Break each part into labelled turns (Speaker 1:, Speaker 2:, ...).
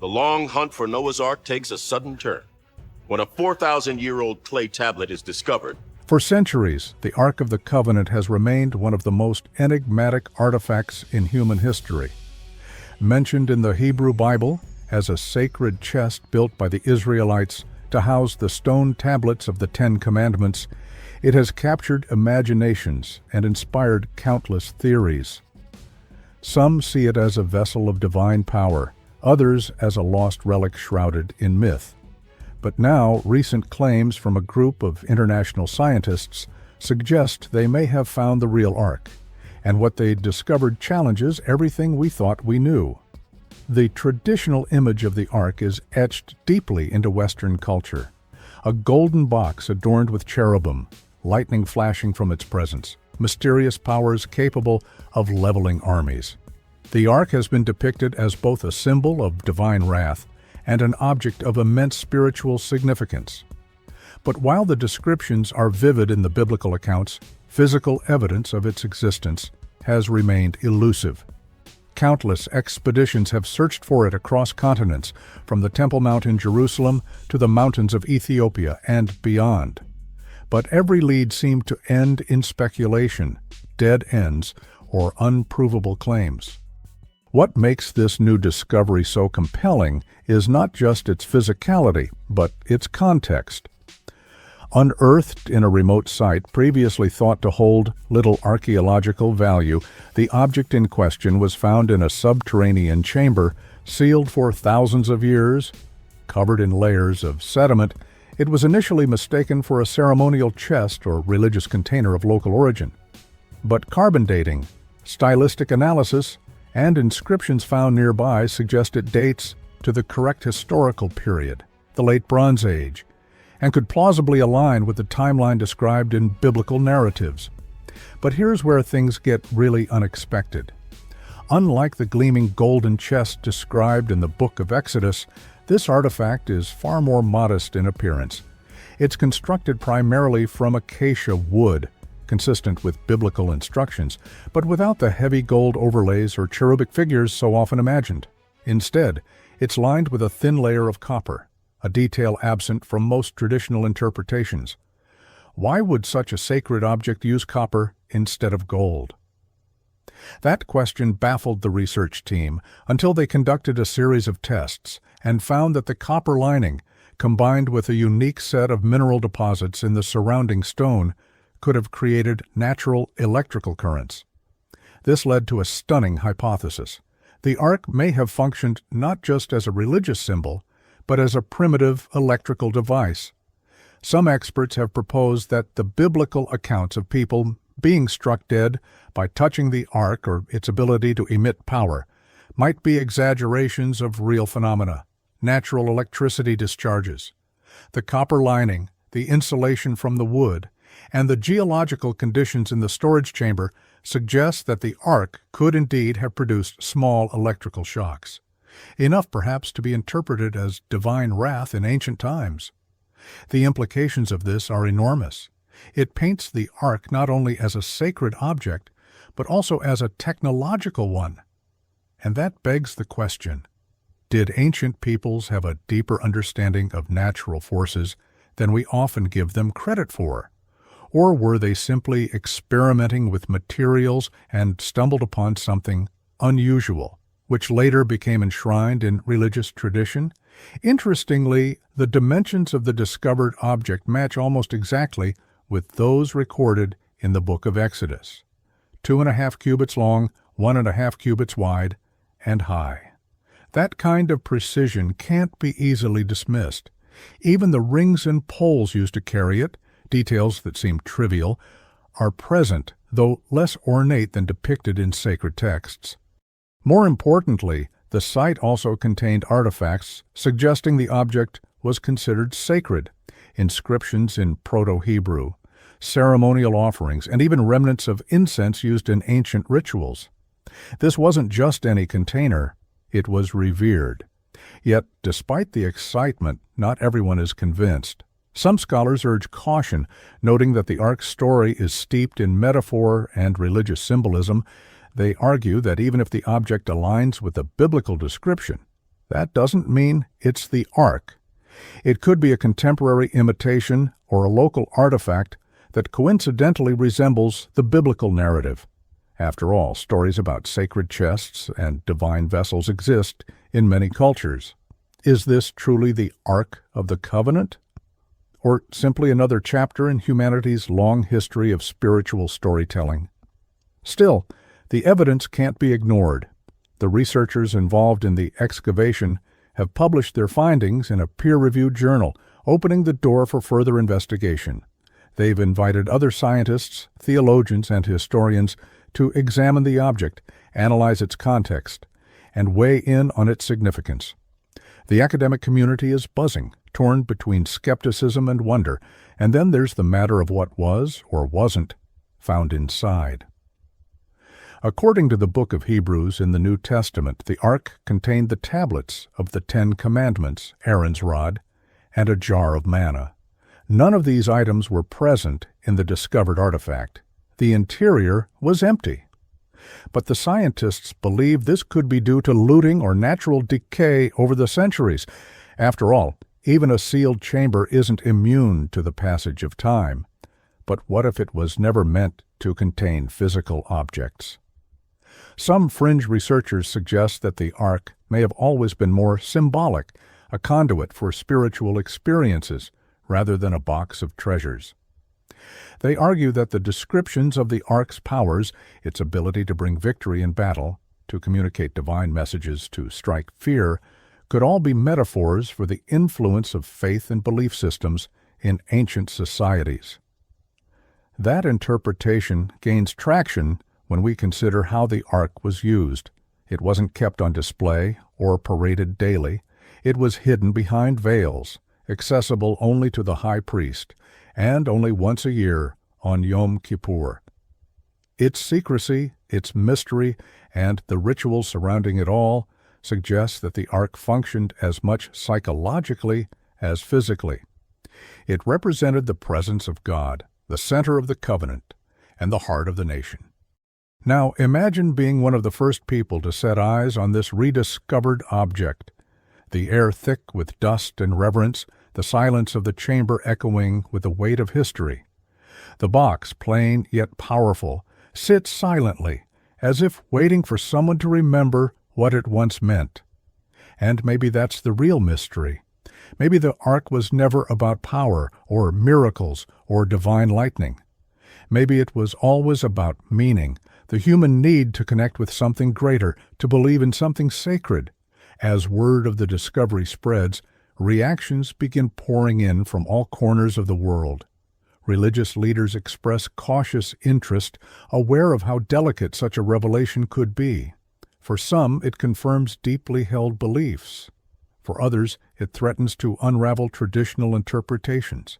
Speaker 1: the long hunt for Noah's Ark takes a sudden turn when a 4,000-year-old clay tablet is discovered.
Speaker 2: For centuries, the Ark of the Covenant has remained one of the most enigmatic artifacts in human history. Mentioned in the Hebrew Bible as a sacred chest built by the Israelites to house the stone tablets of the Ten Commandments, it has captured imaginations and inspired countless theories. Some see it as a vessel of divine power, others as a lost relic shrouded in myth. But now, recent claims from a group of international scientists suggest they may have found the real Ark, and what they discovered challenges everything we thought we knew. The traditional image of the Ark is etched deeply into Western culture. A golden box adorned with cherubim, lightning flashing from its presence, mysterious powers capable of leveling armies. The Ark has been depicted as both a symbol of divine wrath and an object of immense spiritual significance. But while the descriptions are vivid in the biblical accounts, physical evidence of its existence has remained elusive. Countless expeditions have searched for it across continents, from the Temple Mount in Jerusalem to the mountains of Ethiopia and beyond. But every lead seemed to end in speculation, dead ends, or unprovable claims. What makes this new discovery so compelling is not just its physicality, but its context. Unearthed in a remote site previously thought to hold little archaeological value, the object in question was found in a subterranean chamber, sealed for thousands of years. Covered in layers of sediment, it was initially mistaken for a ceremonial chest or religious container of local origin. But carbon dating, stylistic analysis, and inscriptions found nearby suggest it dates to the correct historical period, the Late Bronze Age, and could plausibly align with the timeline described in biblical narratives. But here's where things get really unexpected. Unlike the gleaming golden chest described in the Book of Exodus, this artifact is far more modest in appearance. It's constructed primarily from acacia wood, consistent with biblical instructions, but without the heavy gold overlays or cherubic figures so often imagined. Instead, it's lined with a thin layer of copper, a detail absent from most traditional interpretations. Why would such a sacred object use copper instead of gold? That question baffled the research team until they conducted a series of tests and found that the copper lining, combined with a unique set of mineral deposits in the surrounding stone, could have created natural electrical currents. This led to a stunning hypothesis. The Ark may have functioned not just as a religious symbol, but as a primitive electrical device. Some experts have proposed that the biblical accounts of people being struck dead by touching the Ark or its ability to emit power might be exaggerations of real phenomena, natural electricity discharges. The copper lining, the insulation from the wood, and the geological conditions in the storage chamber suggest that the Ark could indeed have produced small electrical shocks, enough perhaps to be interpreted as divine wrath in ancient times. The implications of this are enormous. It paints the Ark not only as a sacred object, but also as a technological one. And that begs the question, did ancient peoples have a deeper understanding of natural forces than we often give them credit for? Or were they simply experimenting with materials and stumbled upon something unusual, which later became enshrined in religious tradition? Interestingly, the dimensions of the discovered object match almost exactly with those recorded in the Book of Exodus. 2.5 cubits long, 1.5 cubits wide, and high. That kind of precision can't be easily dismissed. Even the rings and poles used to carry it, details that seem trivial, are present, though less ornate than depicted in sacred texts. More importantly, the site also contained artifacts suggesting the object was considered sacred, inscriptions in Proto-Hebrew, ceremonial offerings, and even remnants of incense used in ancient rituals. This wasn't just any container, it was revered. Yet, despite the excitement, not everyone is convinced. Some scholars urge caution, noting that the Ark's story is steeped in metaphor and religious symbolism. They argue that even if the object aligns with the biblical description, That doesn't mean it's the Ark. It could be a contemporary imitation or a local artifact that coincidentally resembles the biblical narrative. After all, stories about sacred chests and divine vessels exist in many cultures. Is this truly the Ark of the Covenant? Or simply another chapter in humanity's long history of spiritual storytelling? Still, the evidence can't be ignored. The researchers involved in the excavation have published their findings in a peer-reviewed journal, opening the door for further investigation. They've invited other scientists, theologians, and historians to examine the object, analyze its context, and weigh in on its significance. The academic community is buzzing, torn between skepticism and wonder, and then there's the matter of what was, or wasn't, found inside. According to the book of Hebrews in the New Testament, the ark contained the tablets of the 10 Commandments, Aaron's rod, and a jar of manna. None of these items were present in the discovered artifact. The interior was empty. But the scientists believe this could be due to looting or natural decay over the centuries. After all, even a sealed chamber isn't immune to the passage of time. But what if it was never meant to contain physical objects? Some fringe researchers suggest that the ark may have always been more symbolic, a conduit for spiritual experiences, rather than a box of treasures. They argue that the descriptions of the ark's powers, its ability to bring victory in battle, to communicate divine messages, to strike fear, could all be metaphors for the influence of faith and belief systems in ancient societies. That interpretation gains traction when we consider how the ark was used. It wasn't kept on display or paraded daily. It was hidden behind veils, accessible only to the high priest, and only once a year on Yom Kippur. Its secrecy, its mystery, and the rituals surrounding it all suggest that the ark functioned as much psychologically as physically. It represented the presence of God, the center of the covenant, and the heart of the nation. Now imagine being one of the first people to set eyes on this rediscovered object, the air thick with dust and reverence, the silence of the chamber echoing with the weight of history. The box, plain yet powerful, sits silently, as if waiting for someone to remember what it once meant. And maybe that's the real mystery. Maybe the ark was never about power or miracles or divine lightning. Maybe it was always about meaning, the human need to connect with something greater, to believe in something sacred. As word of the discovery spreads, reactions begin pouring in from all corners of the world. Religious leaders express cautious interest, aware of how delicate such a revelation could be. For some, it confirms deeply held beliefs. For others, it threatens to unravel traditional interpretations.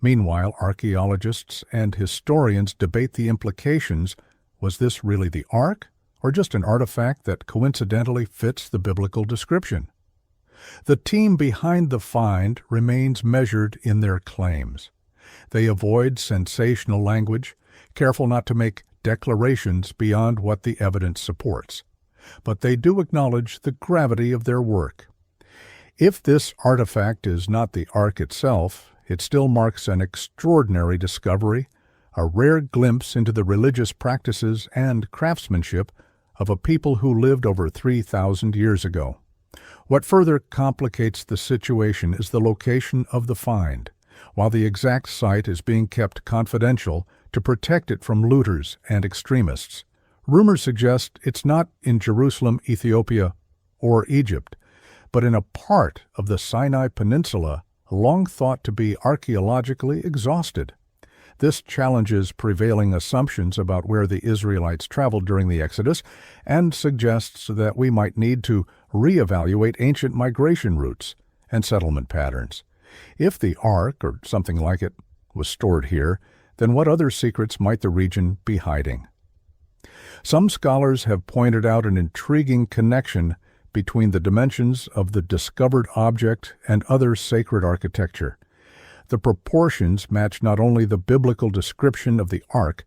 Speaker 2: Meanwhile, archaeologists and historians debate the implications. Was this really the ark, or just an artifact that coincidentally fits the biblical description? The team behind the find remains measured in their claims. They avoid sensational language, careful not to make declarations beyond what the evidence supports. But they do acknowledge the gravity of their work. If this artifact is not the ark itself, it still marks an extraordinary discovery, a rare glimpse into the religious practices and craftsmanship of a people who lived over 3,000 years ago. What further complicates the situation is the location of the find. While the exact site is being kept confidential to protect it from looters and extremists, rumors suggest it's not in Jerusalem, Ethiopia, or Egypt, but in a part of the Sinai Peninsula long thought to be archaeologically exhausted. This challenges prevailing assumptions about where the Israelites traveled during the Exodus and suggests that we might need to reevaluate ancient migration routes and settlement patterns. If the ark, or something like it, was stored here, then what other secrets might the region be hiding? Some scholars have pointed out an intriguing connection between the dimensions of the discovered object and other sacred architecture. The proportions match not only the biblical description of the ark,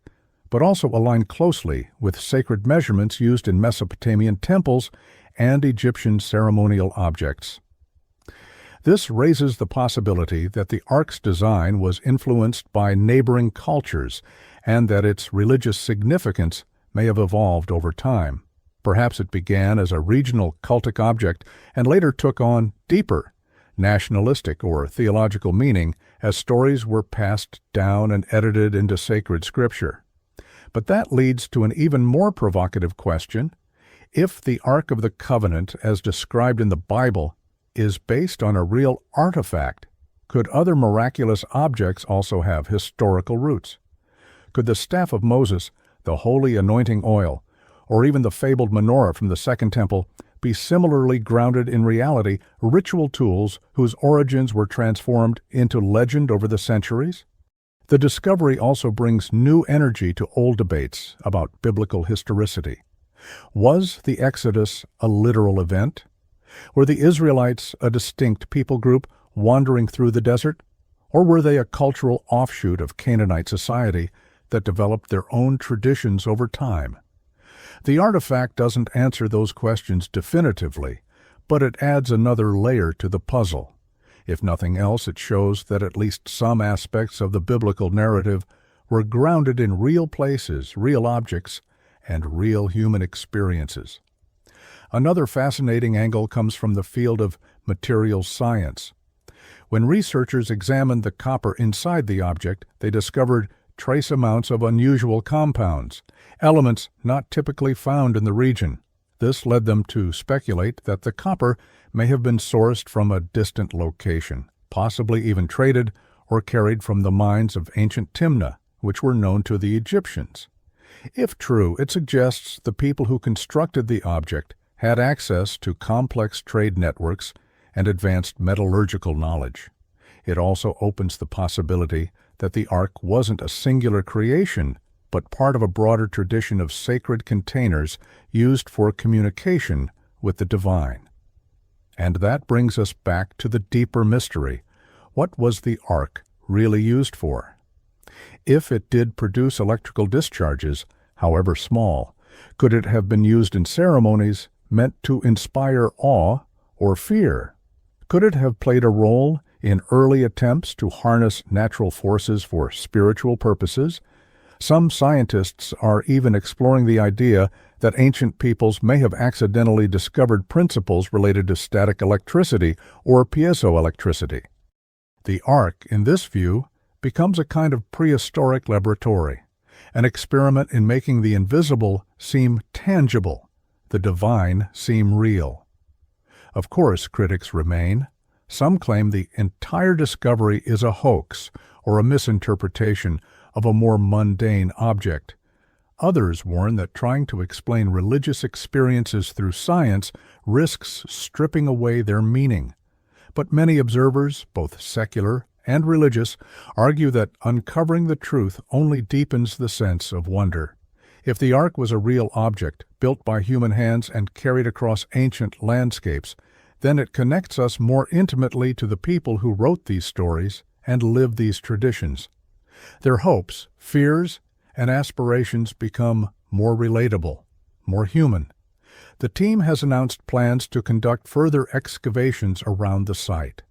Speaker 2: but also align closely with sacred measurements used in Mesopotamian temples and Egyptian ceremonial objects. This raises the possibility that the ark's design was influenced by neighboring cultures and that its religious significance may have evolved over time. Perhaps it began as a regional cultic object and later took on deeper, nationalistic or theological meaning as stories were passed down and edited into sacred scripture. But that leads to an even more provocative question. If the Ark of the Covenant, as described in the Bible, is based on a real artifact, could other miraculous objects also have historical roots? Could the staff of Moses, the holy anointing oil, or even the fabled menorah from the Second Temple be similarly grounded in reality, ritual tools whose origins were transformed into legend over the centuries? The discovery also brings new energy to old debates about biblical historicity. Was the Exodus a literal event? Were the Israelites a distinct people group wandering through the desert? Or were they a cultural offshoot of Canaanite society that developed their own traditions over time? The artifact doesn't answer those questions definitively, but it adds another layer to the puzzle. If nothing else, it shows that at least some aspects of the biblical narrative were grounded in real places, real objects, and real human experiences. Another fascinating angle comes from the field of materials science. When researchers examined the copper inside the object, they discovered trace amounts of unusual compounds, elements not typically found in the region. This led them to speculate that the copper may have been sourced from a distant location, possibly even traded or carried from the mines of ancient Timnah, which were known to the Egyptians. If true, it suggests the people who constructed the object had access to complex trade networks and advanced metallurgical knowledge. It also opens the possibility that the Ark wasn't a singular creation, but part of a broader tradition of sacred containers used for communication with the divine. And that brings us back to the deeper mystery. What was the Ark really used for? If it did produce electrical discharges, however small, could it have been used in ceremonies meant to inspire awe or fear? Could it have played a role in early attempts to harness natural forces for spiritual purposes? Some scientists are even exploring the idea that ancient peoples may have accidentally discovered principles related to static electricity or piezoelectricity. The Ark, in this view, becomes a kind of prehistoric laboratory, an experiment in making the invisible seem tangible, the divine seem real. Of course, critics remain. Some claim the entire discovery is a hoax or a misinterpretation of a more mundane object. Others warn that trying to explain religious experiences through science risks stripping away their meaning. But many observers, both secular and religious, argue that uncovering the truth only deepens the sense of wonder. If the Ark was a real object, built by human hands and carried across ancient landscapes, then it connects us more intimately to the people who wrote these stories and lived these traditions. Their hopes, fears, and aspirations become more relatable, more human. The team has announced plans to conduct further excavations around the site.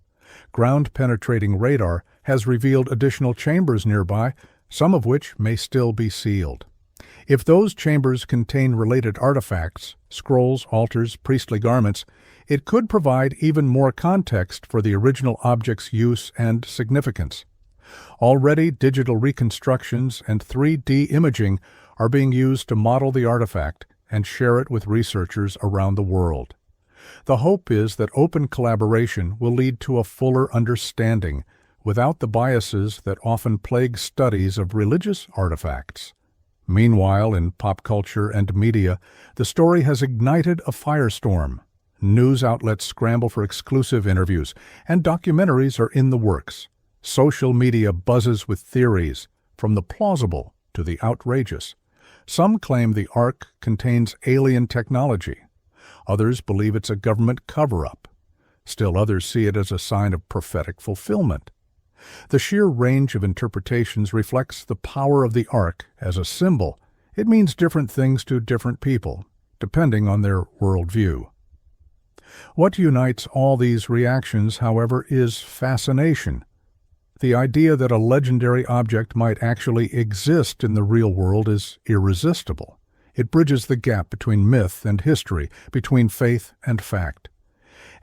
Speaker 2: Ground-penetrating radar has revealed additional chambers nearby, some of which may still be sealed. If those chambers contain related artifacts, scrolls, altars, priestly garments, it could provide even more context for the original object's use and significance. Already, digital reconstructions and 3D imaging are being used to model the artifact and share it with researchers around the world. The hope is that open collaboration will lead to a fuller understanding without the biases that often plague studies of religious artifacts. Meanwhile, in pop culture and media, the story has ignited a firestorm. News outlets scramble for exclusive interviews, and documentaries are in the works. Social media buzzes with theories, from the plausible to the outrageous. Some claim the Ark contains alien technology. Others believe it's a government cover-up. Still others see it as a sign of prophetic fulfillment. The sheer range of interpretations reflects the power of the Ark as a symbol. It means different things to different people, depending on their worldview. What unites all these reactions, however, is fascination. The idea that a legendary object might actually exist in the real world is irresistible. It bridges the gap between myth and history, between faith and fact.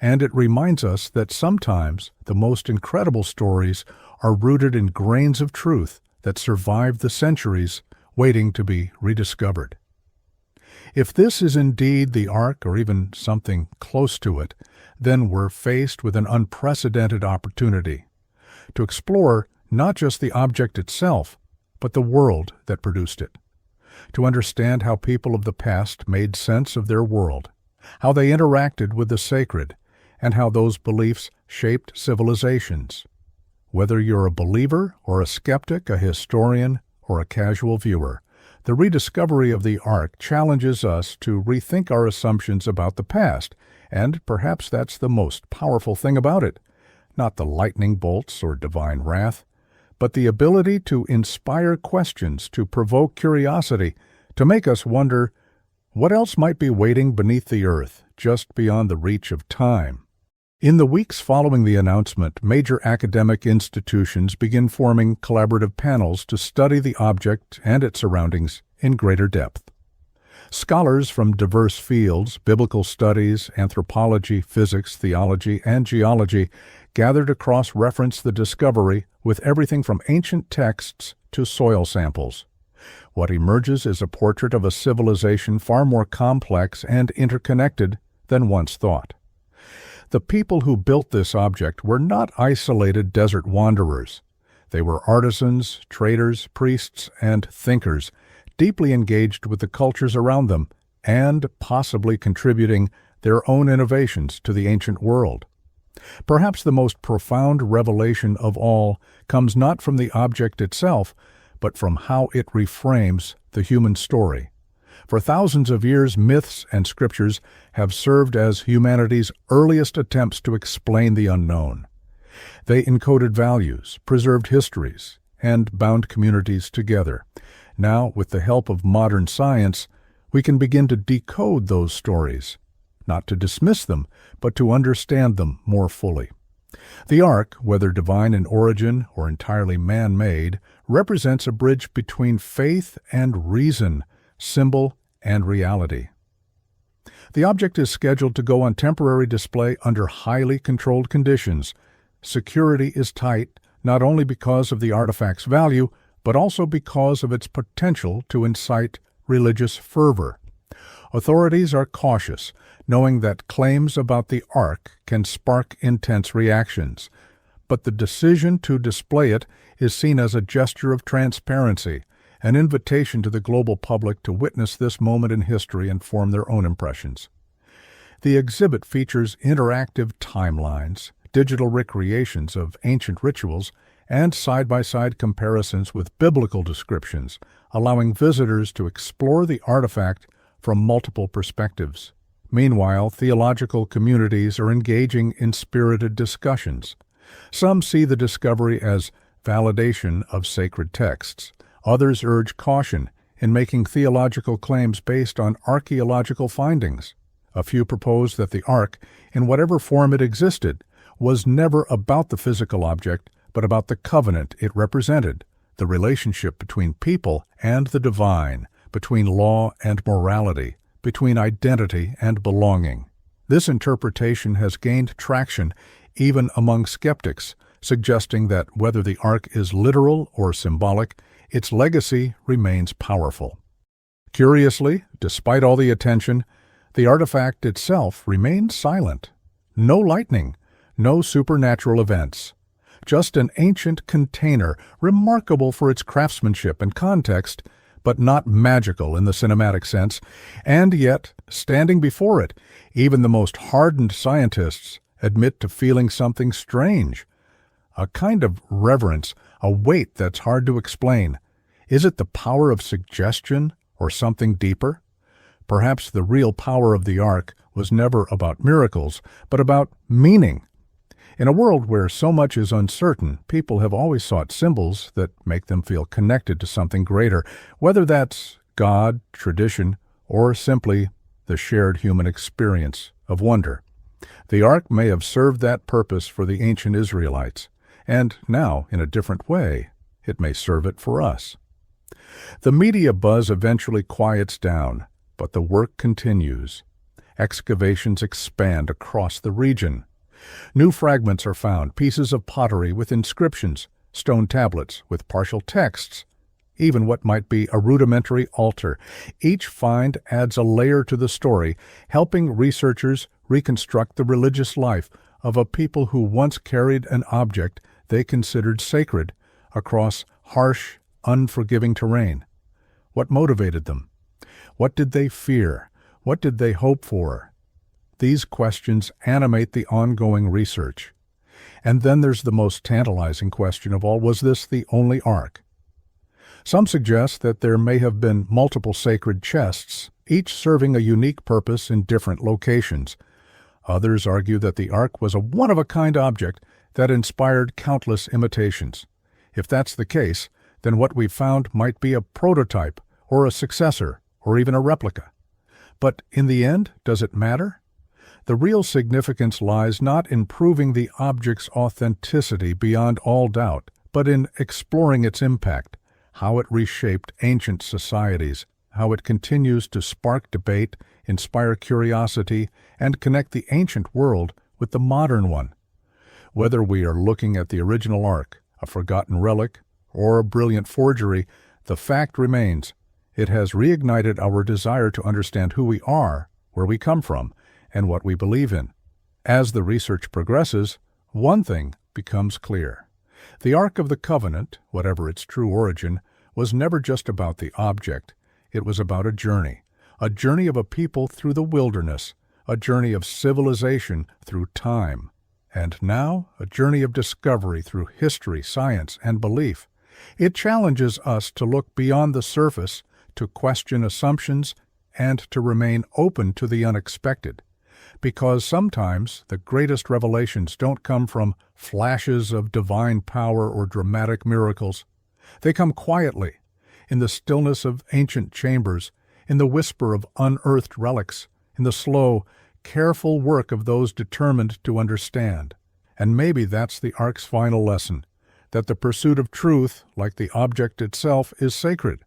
Speaker 2: And it reminds us that sometimes the most incredible stories are rooted in grains of truth that survived the centuries, waiting to be rediscovered. If this is indeed the Ark, or even something close to it, then we're faced with an unprecedented opportunity to explore not just the object itself, but the world that produced it, to understand how people of the past made sense of their world, how they interacted with the sacred, and how those beliefs shaped civilizations. Whether you're a believer or a skeptic, a historian, or a casual viewer, the rediscovery of the Ark challenges us to rethink our assumptions about the past, and perhaps that's the most powerful thing about it. Not the lightning bolts or divine wrath, but the ability to inspire questions, to provoke curiosity, to make us wonder what else might be waiting beneath the earth, just beyond the reach of time. In the weeks following the announcement, major academic institutions begin forming collaborative panels to study the object and its surroundings in greater depth. Scholars from diverse fields, biblical studies, anthropology, physics, theology, and geology, gather to cross-reference the discovery with everything from ancient texts to soil samples. What emerges is a portrait of a civilization far more complex and interconnected than once thought. The people who built this object were not isolated desert wanderers. They were artisans, traders, priests, and thinkers, deeply engaged with the cultures around them and possibly contributing their own innovations to the ancient world. Perhaps the most profound revelation of all comes not from the object itself, but from how it reframes the human story. For thousands of years, myths and scriptures have served as humanity's earliest attempts to explain the unknown. They encoded values, preserved histories, and bound communities together. Now, with the help of modern science, we can begin to decode those stories, not to dismiss them, but to understand them more fully. The Ark, whether divine in origin or entirely man-made, represents a bridge between faith and reason, symbol and reality. The object is scheduled to go on temporary display under highly controlled conditions. Security is tight, not only because of the artifact's value, but also because of its potential to incite religious fervor. Authorities are cautious, knowing that claims about the Ark can spark intense reactions. But the decision to display it is seen as a gesture of transparency, an invitation to the global public to witness this moment in history and form their own impressions. The exhibit features interactive timelines, digital recreations of ancient rituals, and side-by-side comparisons with biblical descriptions, allowing visitors to explore the artifact from multiple perspectives. Meanwhile, theological communities are engaging in spirited discussions. Some see the discovery as validation of sacred texts. Others urge caution in making theological claims based on archaeological findings. A few propose that the Ark, in whatever form it existed, was never about the physical object, but about the covenant it represented, the relationship between people and the divine, between law and morality, between identity and belonging. This interpretation has gained traction even among skeptics, suggesting that whether the Ark is literal or symbolic, its legacy remains powerful. Curiously, despite all the attention, the artifact itself remains silent. No lightning, no supernatural events. Just an ancient container, remarkable for its craftsmanship and context, but not magical in the cinematic sense, and yet, standing before it, even the most hardened scientists admit to feeling something strange. A kind of reverence, a weight that's hard to explain. Is it the power of suggestion or something deeper? Perhaps the real power of the Ark was never about miracles, but about meaning. In a world where so much is uncertain, people have always sought symbols that make them feel connected to something greater, whether that's God, tradition, or simply the shared human experience of wonder. The ark may have served that purpose for the ancient Israelites, and now, in a different way, it may serve it for us. The media buzz eventually quiets down, but the work continues. Excavations expand across the region. New fragments are found, pieces of pottery with inscriptions, stone tablets with partial texts, even what might be a rudimentary altar. Each find adds a layer to the story, helping researchers reconstruct the religious life of a people who once carried an object they considered sacred across harsh, unforgiving terrain. What motivated them? What did they fear? What did they hope for? These questions animate the ongoing research. And then there's the most tantalizing question of all: was this the only ark? Some suggest that there may have been multiple sacred chests, each serving a unique purpose in different locations. Others argue that the ark was a one-of-a-kind object that inspired countless imitations. If that's the case, then what we've found might be a prototype, or a successor, or even a replica. But in the end, does it matter? The real significance lies not in proving the object's authenticity beyond all doubt, but in exploring its impact, how it reshaped ancient societies, how it continues to spark debate, inspire curiosity, and connect the ancient world with the modern one. Whether we are looking at the original ark, a forgotten relic, or a brilliant forgery, the fact remains: it has reignited our desire to understand who we are, where we come from, and what we believe in. As the research progresses, one thing becomes clear. The Ark of the Covenant, whatever its true origin, was never just about the object. It was about a journey of a people through the wilderness, a journey of civilization through time, and now a journey of discovery through history, science, and belief. It challenges us to look beyond the surface, to question assumptions, and to remain open to the unexpected. Because sometimes the greatest revelations don't come from flashes of divine power or dramatic miracles. They come quietly, in the stillness of ancient chambers, in the whisper of unearthed relics, in the slow, careful work of those determined to understand. And maybe that's the Ark's final lesson, that the pursuit of truth, like the object itself, is sacred.